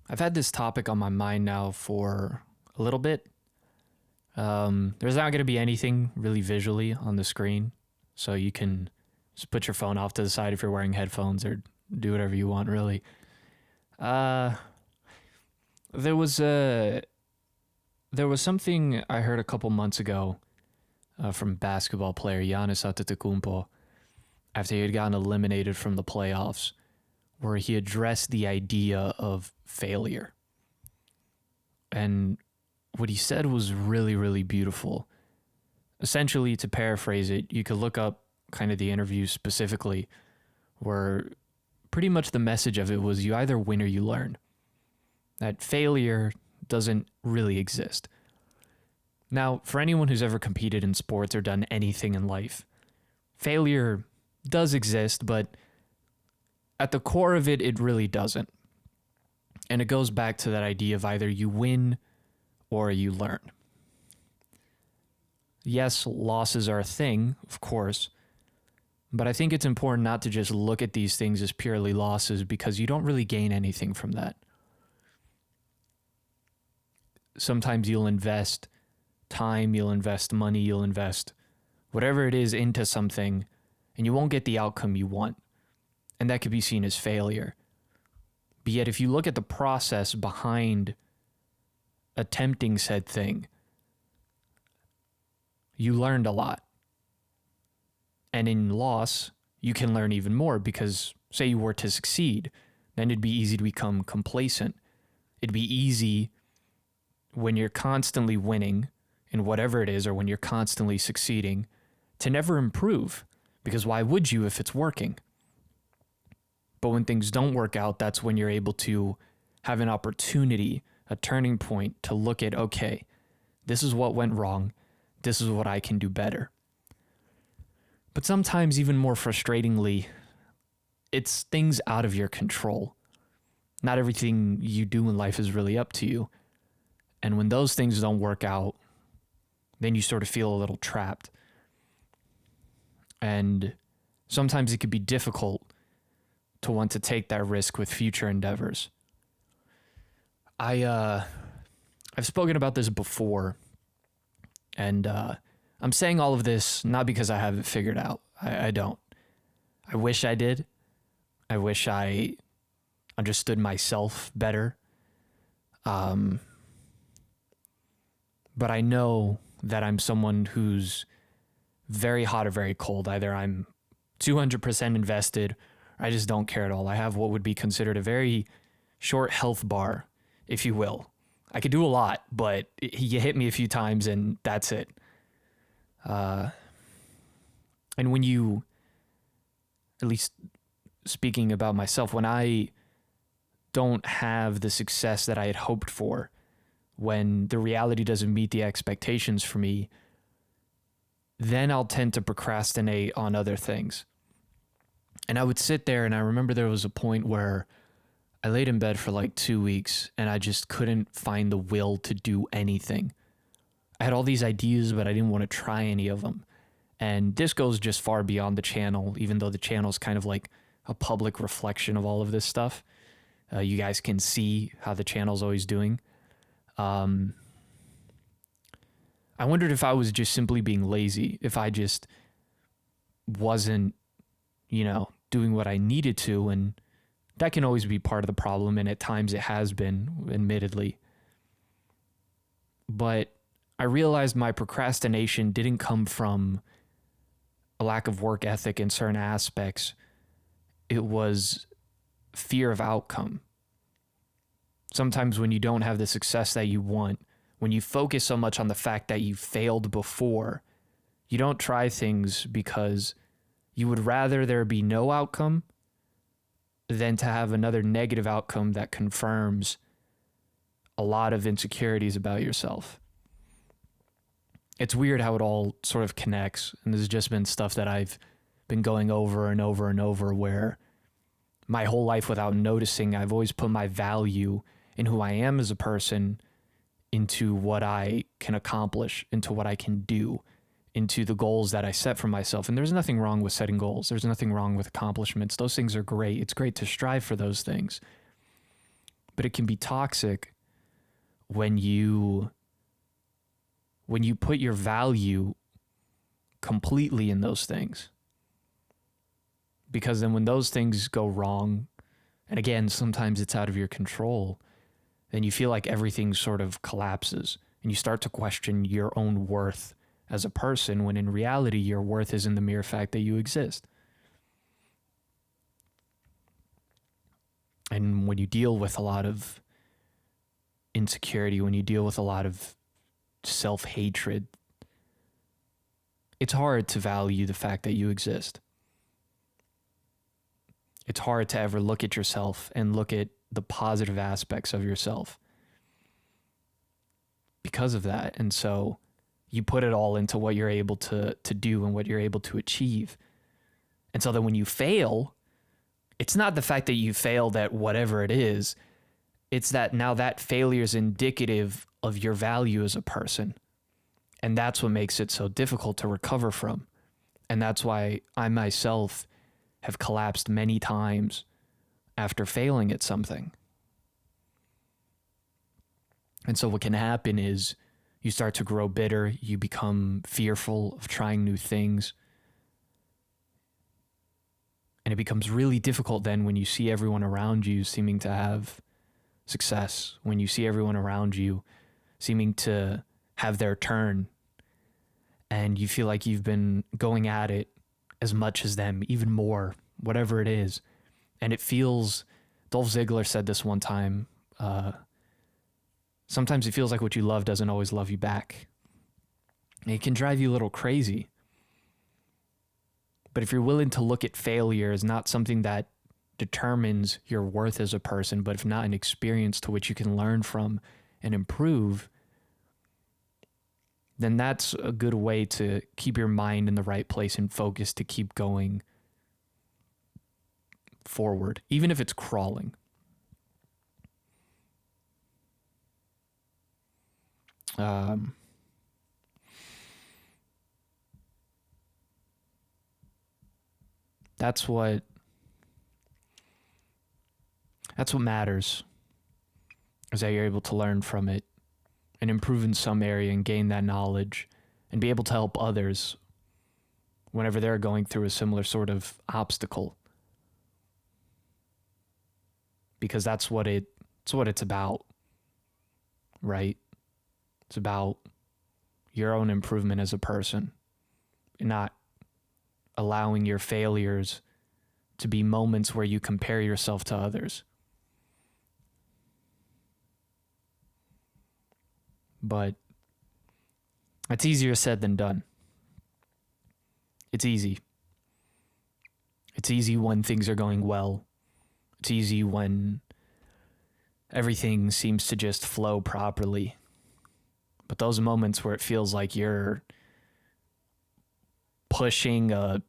I've had this topic on my mind now for a little bit. There's not going to be anything really visually on the screen, so you can just put your phone off to the side if you're wearing headphones or do whatever you want, really. Uh, there was a there was something I heard a couple months ago from basketball player Giannis Antetokounmpo after he had gotten eliminated from the playoffs, where he addressed the idea of failure. And what he said was really, really beautiful. Essentially, to paraphrase it, you could look up kind of the interview specifically, where pretty much the message of it was you either win or you learn. That failure doesn't really exist. Now, for anyone who's ever competed in sports or done anything in life, failure does exist, but at the core of it, it really doesn't. And it goes back to that idea of either you win or you learn. Yes, losses are a thing, of course, but I think it's important not to just look at these things as purely losses because you don't really gain anything from that. Sometimes you'll invest time, you'll invest money, you'll invest whatever it is into something, and you won't get the outcome you want. And that could be seen as failure. But yet, if you look at the process behind attempting said thing, you learned a lot. And in loss, you can learn even more because, say you were to succeed, then it'd be easy to become complacent. It'd be easy when you're constantly winning in whatever it is, or when you're constantly succeeding, to never improve, because why would you if it's working? But when things don't work out, that's when you're able to have an opportunity, a turning point to look at, okay, this is what went wrong. This is what I can do better. But sometimes, even more frustratingly, it's things out of your control. Not everything you do in life is really up to you. And when those things don't work out, then you sort of feel a little trapped. And sometimes it could be difficult to want to take that risk with future endeavors. I've spoken about this before, and I'm saying all of this not because I have it figured out. I don't. I wish I did. I wish I understood myself better. But I know that I'm someone who's very hot or very cold. Either I'm 200% invested, or I just don't care at all. I have what would be considered a very short health bar, if you will. I could do a lot, but you hit me a few times and that's it. And when you, at least speaking about myself, when I don't have the success that I had hoped for, when the reality doesn't meet the expectations for me, then I'll tend to procrastinate on other things. And I would sit there, and I remember there was a point where I laid in bed for like 2 weeks and I just couldn't find the will to do anything. I had all these ideas, but I didn't want to try any of them. And this goes just far beyond the channel, even though the channel is kind of like a public reflection of all of this stuff. You guys can see how the channel's always doing. I wondered if I was just simply being lazy, if I just wasn't, doing what I needed to, and that can always be part of the problem, and at times it has been, admittedly. But I realized my procrastination didn't come from a lack of work ethic in certain aspects. It was fear of outcome. Sometimes when you don't have the success that you want, when you focus so much on the fact that you failed before, you don't try things because you would rather there be no outcome than to have another negative outcome that confirms a lot of insecurities about yourself. It's weird how it all sort of connects, and there's just been stuff that I've been going over and over and over where my whole life without noticing, I've always put my value in who I am as a person into what I can accomplish, into what I can do, into the goals that I set for myself. And there's nothing wrong with setting goals. There's nothing wrong with accomplishments. Those things are great. It's great to strive for those things. but it can be toxic when you put your value completely in those things. Because then when those things go wrong, and again, sometimes it's out of your control, then you feel like everything sort of collapses and you start to question your own worth as a person, when in reality, your worth is in the mere fact that you exist. And when you deal with a lot of insecurity, when you deal with a lot of self-hatred, it's hard to value the fact that you exist. It's hard to ever look at yourself and look at the positive aspects of yourself because of that. And so you put it all into what you're able to do and what you're able to achieve. And so that when you fail, it's not the fact that you failed at whatever it is. It's that now that failure is indicative of your value as a person. And that's what makes it so difficult to recover from. And that's why I myself have collapsed many times after failing at something. And so what can happen is you start to grow bitter, you become fearful of trying new things. And it becomes really difficult then when you see everyone around you seeming to have success, when you see everyone around you seeming to have their turn, and you feel like you've been going at it as much as them, even more, whatever it is. And it feels, Dolph Ziggler said this one time, sometimes it feels like what you love doesn't always love you back. And it can drive you a little crazy. But if you're willing to look at failure as not something that determines your worth as a person, but if not an experience to which you can learn from and improve, then that's a good way to keep your mind in the right place and focus to keep going forward, even if it's crawling. That's what matters, is that you're able to learn from it and improve in some area and gain that knowledge and be able to help others whenever they're going through a similar sort of obstacle. Because that's what it's about, right? It's about your own improvement as a person, and not allowing your failures to be moments where you compare yourself to others. But it's easier said than done. It's easy. It's easy when things are going well. It's easy when everything seems to just flow properly. But those moments where it feels like you're pushing a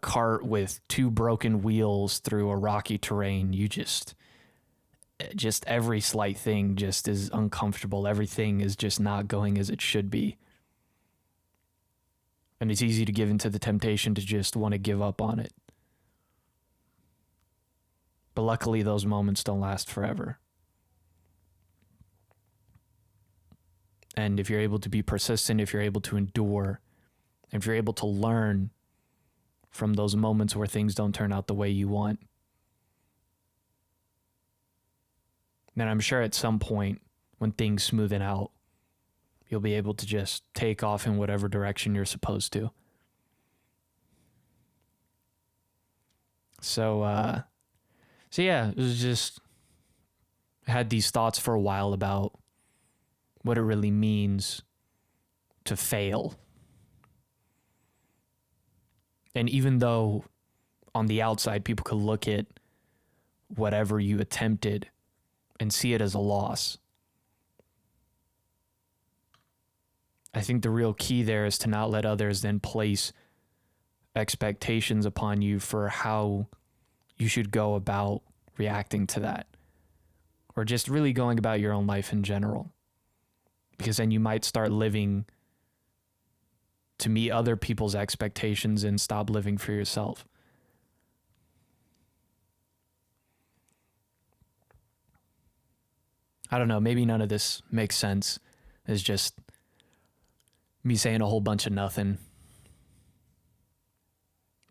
cart with two broken wheels through a rocky terrain, you just every slight thing just is uncomfortable. Everything is just not going as it should be. And it's easy to give into the temptation to just want to give up on it. But luckily, those moments don't last forever. And if you're able to be persistent, if you're able to endure, if you're able to learn from those moments where things don't turn out the way you want, then I'm sure at some point when things smoothen out, you'll be able to just take off in whatever direction you're supposed to. So yeah, it was just, I had these thoughts for a while about what it really means to fail. And even though on the outside people could look at whatever you attempted and see it as a loss, I think the real key there is to not let others then place expectations upon you for how you should go about reacting to that, or just really going about your own life in general. Because then you might start living to meet other people's expectations and stop living for yourself. I don't know, maybe none of this makes sense. It's just me saying a whole bunch of nothing.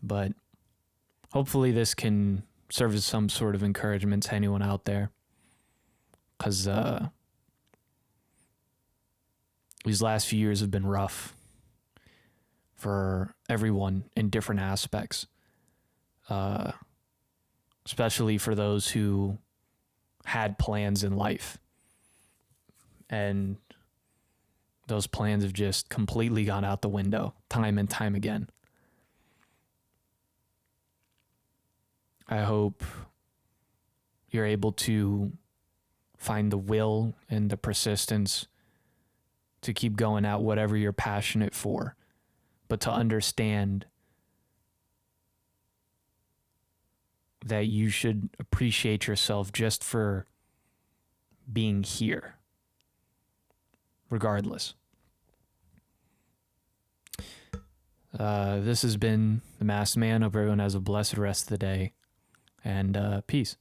But hopefully this can serve as some sort of encouragement to anyone out there. Because these last few years have been rough for everyone in different aspects. Especially for those who had plans in life. And those plans have just completely gone out the window time and time again. I hope you're able to find the will and the persistence to keep going at whatever you're passionate for, but to understand that you should appreciate yourself just for being here, regardless. This has been The Masked Man. Hope everyone has a blessed rest of the day, and peace.